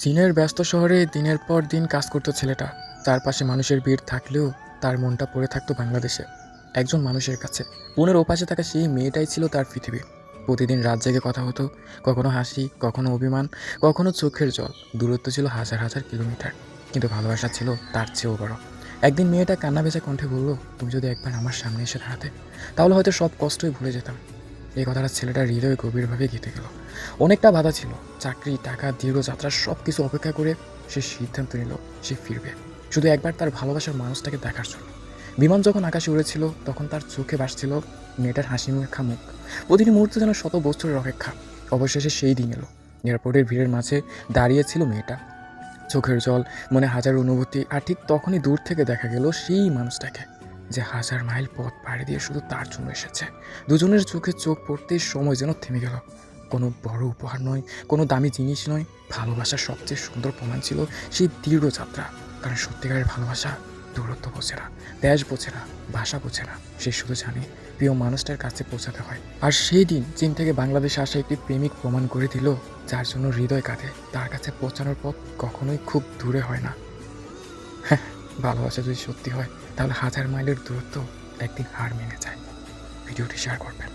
চীনের ব্যস্ত শহরে দিনের পর দিন কাজ করতো ছেলেটা। চারপাশে মানুষের ভিড় থাকলেও তার মনটা পড়ে থাকতো বাংলাদেশে, একজন মানুষের কাছে। পুনের ওপাশে থাকা সেই মেয়েটাই ছিল তার পৃথিবী। প্রতিদিন রাত জেগে কথা হতো, কখনো হাসি, কখনো অভিমান, কখনো চোখের জল। দূরত্ব ছিল হাজার হাজার কিলোমিটার, কিন্তু ভালোবাসা ছিল তার চেয়েও বড়। একদিন মেয়েটা কান্না ভেজা কণ্ঠে বলল, তুমি যদি একবার আমার সামনে এসে দাঁড়াতে, তাহলে হয়তো সব কষ্টই ভুলে যেতাম। এই কথাটা ছেলেটার হৃদয়ে গভীরভাবে গেঁথে গেল। অনেকটা বাধা ছিল, চাকরি, টাকা, দীর্ঘ যাত্রা সব কিছু অপেক্ষা করে সে সিদ্ধান্ত নিল সে ফিরবে, শুধু একবার তার ভালোবাসার মানুষটাকে দেখার জন্য। বিমান যখন আকাশে উড়েছিল তখন তার চোখে ভাসছিল মেয়েটার হাসি মুখা মুখ। প্রতিটি মুহূর্তে যেন শত বছরের অপেক্ষা। অবশেষে সেই দিন এলো। এয়ারপোর্টের ভিড়ের মাঝে দাঁড়িয়েছিল মেয়েটা, চোখের জল, মনে হাজার অনুভূতি। আর ঠিক তখনই দূর থেকে দেখা গেল সেই মানুষটাকে, যে হাজার মাইল পথ পাড়ি দিয়ে শুধু তার জন্য এসেছে। দুজনের চোখে চোখ পড়তেই সময় যেন থেমে গেল। কোনো বড় উপহার নয়, কোনো দামি জিনিস নয়, ভালোবাসার সবচেয়ে সুন্দর প্রমাণ ছিল সেই দীর্ঘ যাত্রা। কারণ সত্যিকারের ভালোবাসা দূরত্ব বোঝে না, দেশ বোঝে না, ভাষা বোঝে না। সে শুধু জানে প্রিয় মানুষটার কাছে পৌঁছাতে হয়। আর সেই দিন চীন থেকে বাংলাদেশে আসা একটি প্রেমিক প্রমাণ করে দিল, যার জন্য হৃদয় কাঁদে, তার কাছে পৌঁছানোর পথ কখনোই খুব দূরে হয় না। হ্যাঁ, ভালোবাসা যদি সত্যি হয় তাহলে হাজার মাইলের দূরত্ব একদিন হার মেনে যায়। ভিডিওটি শেয়ার করবেন।